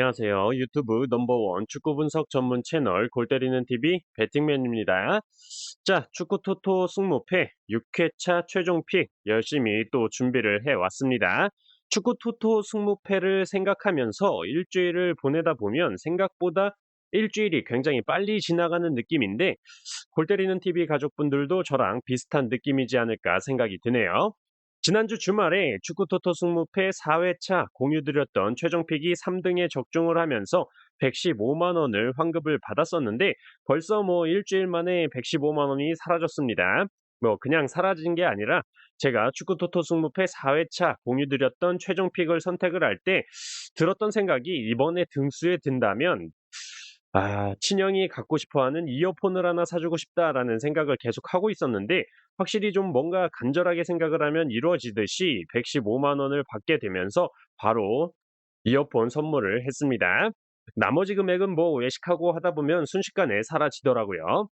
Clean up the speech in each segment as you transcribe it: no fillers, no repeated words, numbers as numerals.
안녕하세요. 유튜브 넘버원 축구 분석 전문 채널 골 때리는 TV 배팅맨입니다. 자, 축구 토토 승무패 6회차 최종 픽 열심히 또 준비를 해 왔습니다. 축구 토토 승무패를 생각하면서 일주일을 보내다 보면 생각보다 일주일이 굉장히 빨리 지나가는 느낌인데 골 때리는 TV 가족분들도 저랑 비슷한 느낌이지 않을까 생각이 드네요. 지난주 주말에 축구 토토 승무패 4회차 공유드렸던 최종픽이 3등에 적중을 하면서 115만 원을 환급을 받았었는데 벌써 일주일 만에 115만 원이 사라졌습니다. 그냥 사라진 게 아니라 제가 축구 토토 승무패 4회차 공유드렸던 최종픽을 선택을 할 때 들었던 생각이 이번에 등수에 든다면 친형이 갖고 싶어 하는 이어폰을 하나 사주고 싶다라는 생각을 계속 하고 있었는데 확실히 좀 뭔가 간절하게 생각을 하면 이루어지듯이 115만 원을 받게 되면서 바로 이어폰 선물을 했습니다. 나머지 금액은 외식하고 하다 보면 순식간에 사라지더라고요.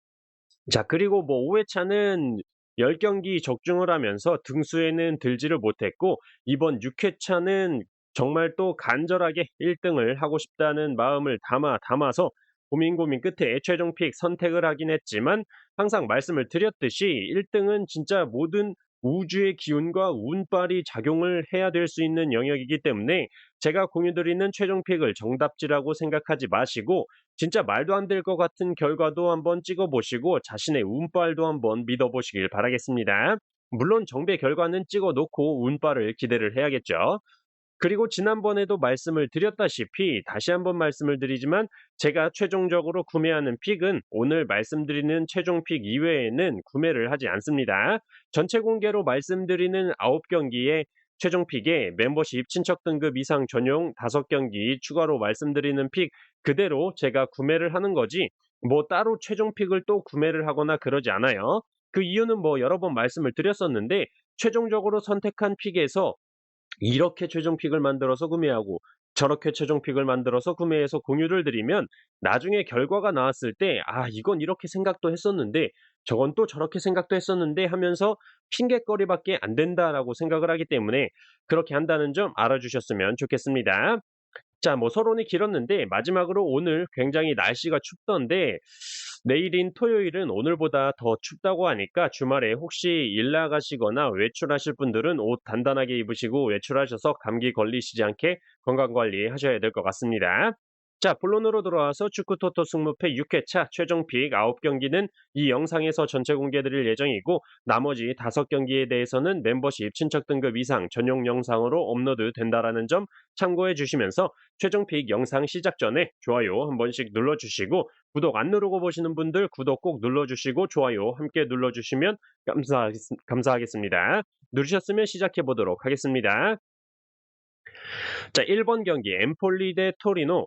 자, 그리고 5회차는 10경기 적중을 하면서 등수에는 들지를 못했고 이번 6회차는 정말 또 간절하게 1등을 하고 싶다는 마음을 담아서 고민 끝에 최종 픽 선택을 하긴 했지만 항상 말씀을 드렸듯이 1등은 진짜 모든 우주의 기운과 운빨이 작용을 해야 될 수 있는 영역이기 때문에 제가 공유드리는 최종 픽을 정답지라고 생각하지 마시고 진짜 말도 안 될 것 같은 결과도 한번 찍어 보시고 자신의 운빨도 한번 믿어 보시길 바라겠습니다. 물론 정배 결과는 찍어 놓고 운빨을 기대를 해야겠죠. 그리고 지난번에도 말씀을 드렸다시피 다시 한번 말씀을 드리지만 제가 최종적으로 구매하는 픽은 오늘 말씀드리는 최종 픽 이외에는 구매를 하지 않습니다. 전체 공개로 말씀드리는 9경기에 최종 픽에 멤버십 친척 등급 이상 전용 5경기 추가로 말씀드리는 픽 그대로 제가 구매를 하는 거지 따로 최종 픽을 또 구매를 하거나 그러지 않아요. 그 이유는 여러 번 말씀을 드렸었는데 최종적으로 선택한 픽에서 이렇게 최종 픽을 만들어서 구매하고 저렇게 최종 픽을 만들어서 구매해서 공유를 드리면 나중에 결과가 나왔을 때 이건 이렇게 생각도 했었는데 저건 또 저렇게 생각도 했었는데 하면서 핑곗거리밖에 안 된다라고 생각을 하기 때문에 그렇게 한다는 점 알아주셨으면 좋겠습니다. 자, 서론이 길었는데 마지막으로 오늘 굉장히 날씨가 춥던데 내일인 토요일은 오늘보다 더 춥다고 하니까 주말에 혹시 일 나가시거나 외출하실 분들은 옷 단단하게 입으시고 외출하셔서 감기 걸리시지 않게 건강 관리하셔야 될 것 같습니다. 자, 본론으로 돌아와서 축구 토토 승무패 6회차 최종 픽 9경기는 이 영상에서 전체 공개드릴 예정이고 나머지 5경기에 대해서는 멤버십 친척 등급 이상 전용 영상으로 업로드 된다라는 점 참고해 주시면서 최종 픽 영상 시작 전에 좋아요 한 번씩 눌러주시고 구독 안 누르고 보시는 분들 구독 꼭 눌러주시고 좋아요 함께 눌러주시면 감사하겠습니다. 누르셨으면 시작해 보도록 하겠습니다. 자, 1번 경기 엠폴리 대 토리노.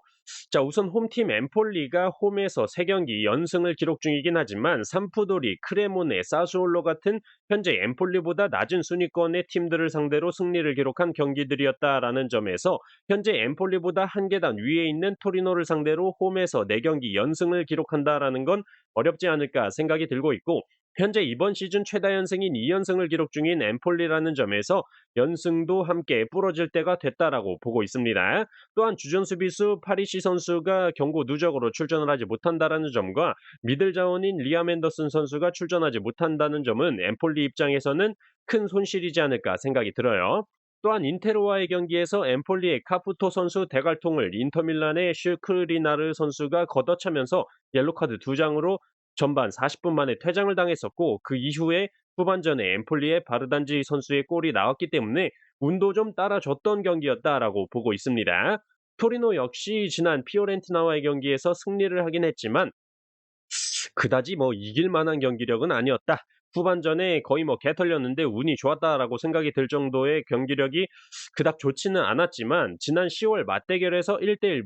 자, 우선 홈팀 엠폴리가 홈에서 3경기 연승을 기록 중이긴 하지만 삼푸도리, 크레모네, 사수올로 같은 현재 엠폴리보다 낮은 순위권의 팀들을 상대로 승리를 기록한 경기들이었다라는 점에서 현재 엠폴리보다 한 계단 위에 있는 토리노를 상대로 홈에서 4경기 연승을 기록한다라는 건 어렵지 않을까 생각이 들고 있고 현재 이번 시즌 최다 연승인 2연승을 기록 중인 엠폴리라는 점에서 연승도 함께 부러질 때가 됐다라고 보고 있습니다. 또한 주전 수비수 파리시 선수가 경고 누적으로 출전을 하지 못한다라는 점과 미들 자원인 리암 앤더슨 선수가 출전하지 못한다는 점은 엠폴리 입장에서는 큰 손실이지 않을까 생각이 들어요. 또한 인테르와의 경기에서 엠폴리의 카푸토 선수 대갈통을 인터밀란의 슈크리나르 선수가 걷어차면서 옐로카드 2장으로 전반 40분 만에 퇴장을 당했었고 그 이후에 후반전에 엠폴리의 바르단지 선수의 골이 나왔기 때문에 운도 좀 따라줬던 경기였다라고 보고 있습니다. 토리노 역시 지난 피오렌티나와의 경기에서 승리를 하긴 했지만 그다지 이길 만한 경기력은 아니었다. 후반전에 거의 개 털렸는데 운이 좋았다라고 생각이 들 정도의 경기력이 그닥 좋지는 않았지만 지난 10월 맞대결에서 1대1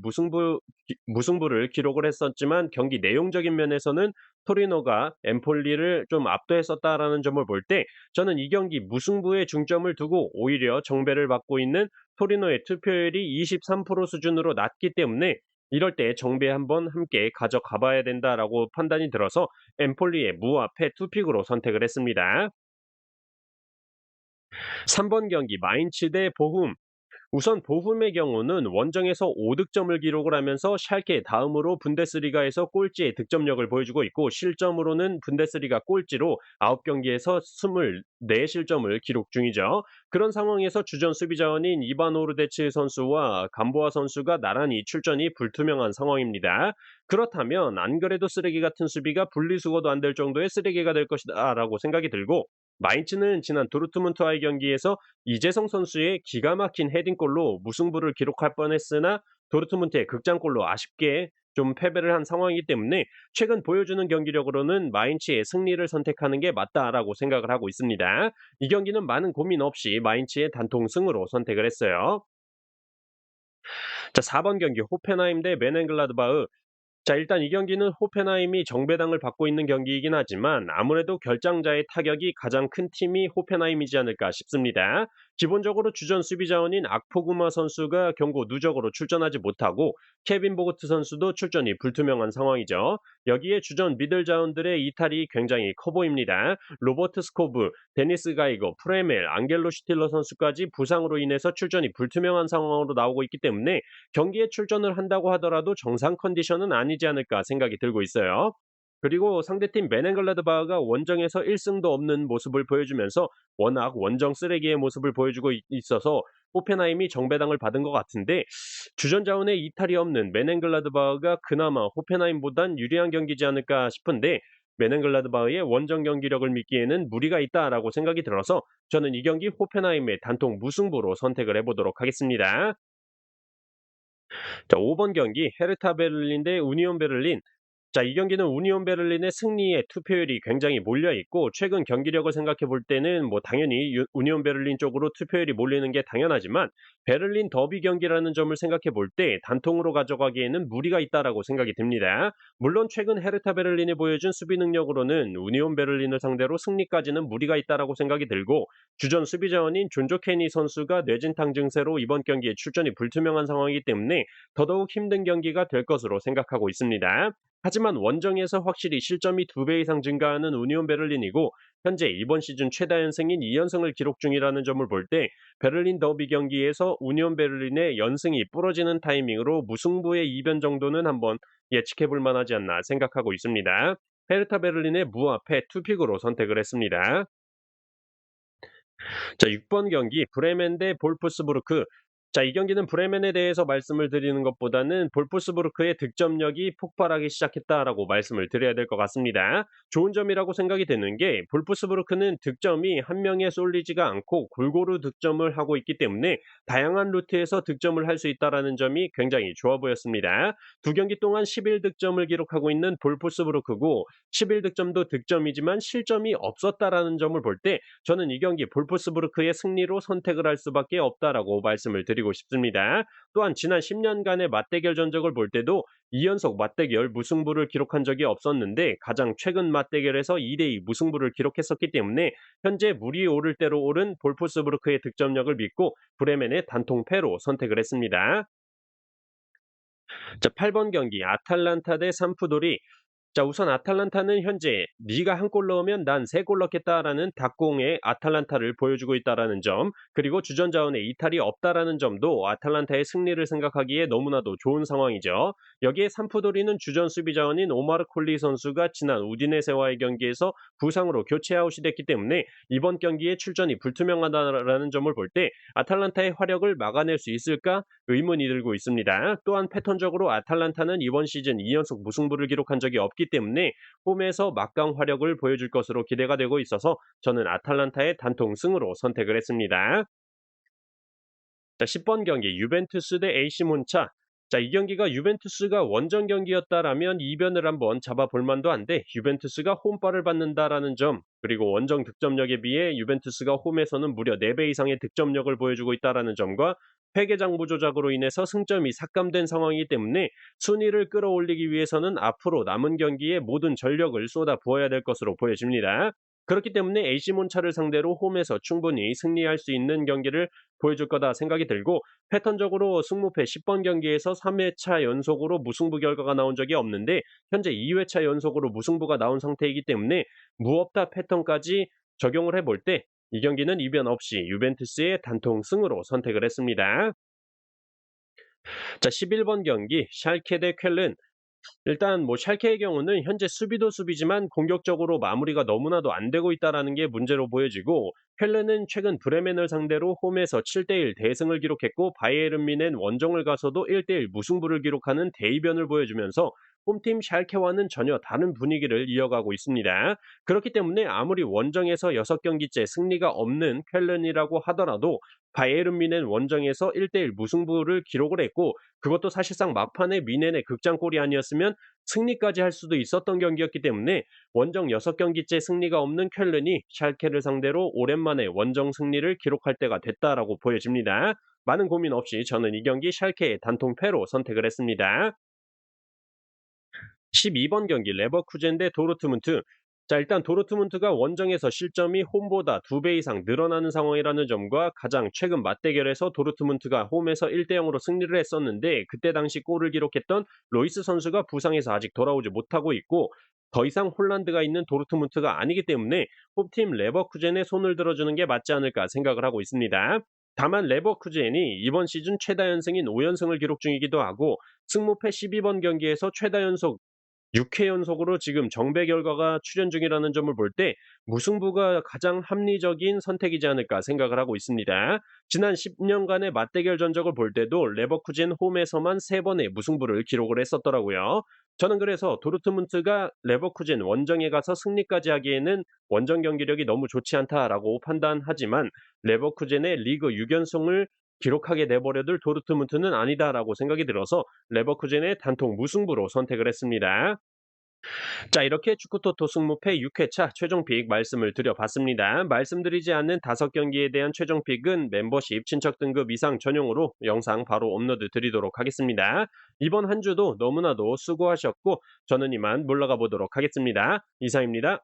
무승부를 기록을 했었지만 경기 내용적인 면에서는 토리노가 엠폴리를 좀 압도했었다라는 점을 볼 때 저는 이 경기 무승부에 중점을 두고 오히려 정배를 받고 있는 토리노의 투표율이 23% 수준으로 낮기 때문에 이럴 때 정배 한번 함께 가져가 봐야 된다라고 판단이 들어서 엠폴리의 무합패 투픽으로 선택을 했습니다. 3번 경기 마인츠 대 보훔. 우선 보훔의 경우는 원정에서 5득점을 기록을 하면서 샬케 다음으로 분데스리가에서 꼴찌의 득점력을 보여주고 있고, 실점으로는 분데스리가 꼴찌로 9경기에서 24실점을 기록 중이죠. 그런 상황에서 주전 수비 자원인 이반 오르데츠 선수와 감보아 선수가 나란히 출전이 불투명한 상황입니다. 그렇다면 안 그래도 쓰레기 같은 수비가 분리수거도 안 될 정도의 쓰레기가 될 것이다라고 생각이 들고, 마인츠는 지난 도르트문트와의 경기에서 이재성 선수의 기가 막힌 헤딩골로 무승부를 기록할 뻔했으나 도르트문트의 극장골로 아쉽게 좀 패배를 한 상황이기 때문에 최근 보여주는 경기력으로는 마인츠의 승리를 선택하는 게 맞다라고 생각을 하고 있습니다. 이 경기는 많은 고민 없이 마인츠의 단통승으로 선택을 했어요. 자, 4번 경기 호펜하임 대 메넨글라드바흐. 자, 일단 이 경기는 호펜하임이 정배당을 받고 있는 경기이긴 하지만 아무래도 결장자의 타격이 가장 큰 팀이 호펜하임이지 않을까 싶습니다. 기본적으로 주전 수비 자원인 악포구마 선수가 경고 누적으로 출전하지 못하고, 케빈 보고트 선수도 출전이 불투명한 상황이죠. 여기에 주전 미들 자원들의 이탈이 굉장히 커 보입니다. 로버트 스코브, 데니스 가이거, 프레멜, 앙겔로 슈틸러 선수까지 부상으로 인해서 출전이 불투명한 상황으로 나오고 있기 때문에 경기에 출전을 한다고 하더라도 정상 컨디션은 아니지 않을까 생각이 들고 있어요. 그리고 상대팀 메넨글라드바흐가 원정에서 1승도 없는 모습을 보여주면서 워낙 원정 쓰레기의 모습을 보여주고 있어서 호펜하임이 정배당을 받은 것 같은데, 주전 자원에 이탈이 없는 메넨글라드바흐가 그나마 호펜하임보단 유리한 경기지 않을까 싶은데, 메넨글라드바흐의 원정 경기력을 믿기에는 무리가 있다라고 생각이 들어서 저는 이 경기 호펜하임의 단통 무승부로 선택을 해보도록 하겠습니다. 자, 5번 경기 헤르타 베를린 대 우니온 베를린. 자, 이 경기는 우니온 베를린의 승리에 투표율이 굉장히 몰려 있고, 최근 경기력을 생각해 볼 때는 뭐 당연히 우니온 베를린 쪽으로 투표율이 몰리는 게 당연하지만, 베를린 더비 경기라는 점을 생각해 볼 때 단통으로 가져가기에는 무리가 있다라고 생각이 듭니다. 물론 최근 헤르타 베를린이 보여준 수비 능력으로는 우니온 베를린을 상대로 승리까지는 무리가 있다라고 생각이 들고, 주전 수비 자원인 존조 케니 선수가 뇌진탕 증세로 이번 경기에 출전이 불투명한 상황이기 때문에 더더욱 힘든 경기가 될 것으로 생각하고 있습니다. 하지만 원정에서 확실히 실점이 2배 이상 증가하는 우니온 베를린이고, 현재 이번 시즌 최다 연승인 2연승을 기록 중이라는 점을 볼 때 베를린 더비 경기에서 우니온 베를린의 연승이 부러지는 타이밍으로 무승부의 이변 정도는 한번 예측해 볼 만하지 않나 생각하고 있습니다. 헤르타 베를린의 무합패 투픽으로 선택을 했습니다. 자, 6번 경기 브레멘 대 볼프스부르크. 자, 이 경기는 브레멘에 대해서 말씀을 드리는 것보다는 볼프스부르크의 득점력이 폭발하기 시작했다라고 말씀을 드려야 될 것 같습니다. 좋은 점이라고 생각이 되는 게, 볼프스부르크는 득점이 한 명에 쏠리지가 않고 골고루 득점을 하고 있기 때문에 다양한 루트에서 득점을 할 수 있다라는 점이 굉장히 좋아 보였습니다. 두 경기 동안 11득점을 기록하고 있는 볼프스부르크고, 11득점도 득점이지만 실점이 없었다라는 점을 볼 때 저는 이 경기 볼프스부르크의 승리로 선택을 할 수밖에 없다라고 말씀을 드리고 싶습니다. 또한 지난 10년간의 맞대결 전적을 볼 때도 2연속 맞대결 무승부를 기록한 적이 없었는데, 가장 최근 맞대결에서 2대2 무승부를 기록했었기 때문에 현재 물이 오를 대로 오른 볼프스부르크의 득점력을 믿고 브레멘의 단통패로 선택을 했습니다. 자, 8번 경기 아탈란타 대 삼프도리. 자, 우선 아탈란타는 현재 "네가 한 골 넣으면 난 3골 넣겠다."라는 đặc 공의 아탈란타를 보여주고 있다라는 점, 그리고 주전 자원에 이탈이 없다라는 점도 아탈란타의 승리를 생각하기에 너무나도 좋은 상황이죠. 여기에 삼프도리는 주전 수비 자원인 오마르 콜리 선수가 지난 우디네세와의 경기에서 부상으로 교체 아웃이 됐기 때문에 이번 경기에 출전이 불투명하다라는 점을 볼 때 아탈란타의 화력을 막아낼 수 있을까 의문이 들고 있습니다. 또한 패턴적으로 아탈란타는 이번 시즌 2연속 무승부를 기록한 적이 없기 때문에 홈에서 막강 화력을 보여줄 것으로 기대가 되고 있어서 저는 아탈란타의 단통 승으로 선택을 했습니다. 자, 10번 경기 유벤투스 대 AC 몬차. 자, 이 경기가 유벤투스가 원정 경기였다라면 이변을 한번 잡아볼 만도 한데, 유벤투스가 홈발을 받는다라는 점, 그리고 원정 득점력에 비해 유벤투스가 홈에서는 무려 4배 이상의 득점력을 보여주고 있다라는 점과 회계장부 조작으로 인해서 승점이 삭감된 상황이기 때문에 순위를 끌어올리기 위해서는 앞으로 남은 경기에 모든 전력을 쏟아 부어야 될 것으로 보여집니다. 그렇기 때문에 AC 몬차를 상대로 홈에서 충분히 승리할 수 있는 경기를 보여줄 거다 생각이 들고, 패턴적으로 승무패 10번 경기에서 3회차 연속으로 무승부 결과가 나온 적이 없는데 현재 2회차 연속으로 무승부가 나온 상태이기 때문에 무업다 패턴까지 적용을 해볼 때 이 경기는 이변 없이 유벤투스의 단통 승으로 선택을 했습니다. 자, 11번 경기 샬케 대 쾰른. 일단 뭐 샬케의 경우는 현재 수비도 수비지만 공격적으로 마무리가 너무나도 안 되고 있다라는 게 문제로 보여지고, 쾰른은 최근 브레멘을 상대로 홈에서 7대1 대승을 기록했고, 바이에른 뮌헨 원정을 가서도 1대1 무승부를 기록하는 대이변을 보여주면서 홈팀 샬케와는 전혀 다른 분위기를 이어가고 있습니다. 그렇기 때문에 아무리 원정에서 6경기째 승리가 없는 쾰른이라고 하더라도 바이에른 뮌헨 원정에서 1대1 무승부를 기록을 했고, 그것도 사실상 막판에 미넨의 극장골이 아니었으면 승리까지 할 수도 있었던 경기였기 때문에 원정 6경기째 승리가 없는 쾰른이 샬케를 상대로 오랜만에 원정 승리를 기록할 때가 됐다라고 보여집니다. 많은 고민 없이 저는 이 경기 샬케의 단통패로 선택을 했습니다. 12번 경기 레버쿠젠 대 도르트문트. 자, 일단 도르트문트가 원정에서 실점이 홈보다 2배 이상 늘어나는 상황이라는 점과 가장 최근 맞대결에서 도르트문트가 홈에서 1대 0으로 승리를 했었는데, 그때 당시 골을 기록했던 로이스 선수가 부상해서 아직 돌아오지 못하고 있고, 더 이상 홀란드가 있는 도르트문트가 아니기 때문에 홈팀 레버쿠젠에 손을 들어주는 게 맞지 않을까 생각을 하고 있습니다. 다만 레버쿠젠이 이번 시즌 최다 연승인 5연승을 기록 중이기도 하고, 승무패 12번 경기에서 최다 연속 6회 연속으로 지금 정배 결과가 출현 중이라는 점을 볼 때 무승부가 가장 합리적인 선택이지 않을까 생각을 하고 있습니다. 지난 10년간의 맞대결 전적을 볼 때도 레버쿠젠 홈에서만 3번의 무승부를 기록을 했었더라고요. 저는 그래서 도르트문트가 레버쿠젠 원정에 가서 승리까지 하기에는 원정 경기력이 너무 좋지 않다라고 판단하지만, 레버쿠젠의 리그 6연승을 기록하게 내버려둘 도르트문트는 아니다라고 생각이 들어서 레버쿠젠의 단통 무승부로 선택을 했습니다. 자, 이렇게 축구토토 승무패 6회차 최종픽 말씀을 드려봤습니다. 말씀드리지 않는 5경기에 대한 최종픽은 멤버십 친척 등급 이상 전용으로 영상 바로 업로드 드리도록 하겠습니다. 이번 한 주도 너무나도 수고하셨고, 저는 이만 물러가 보도록 하겠습니다. 이상입니다.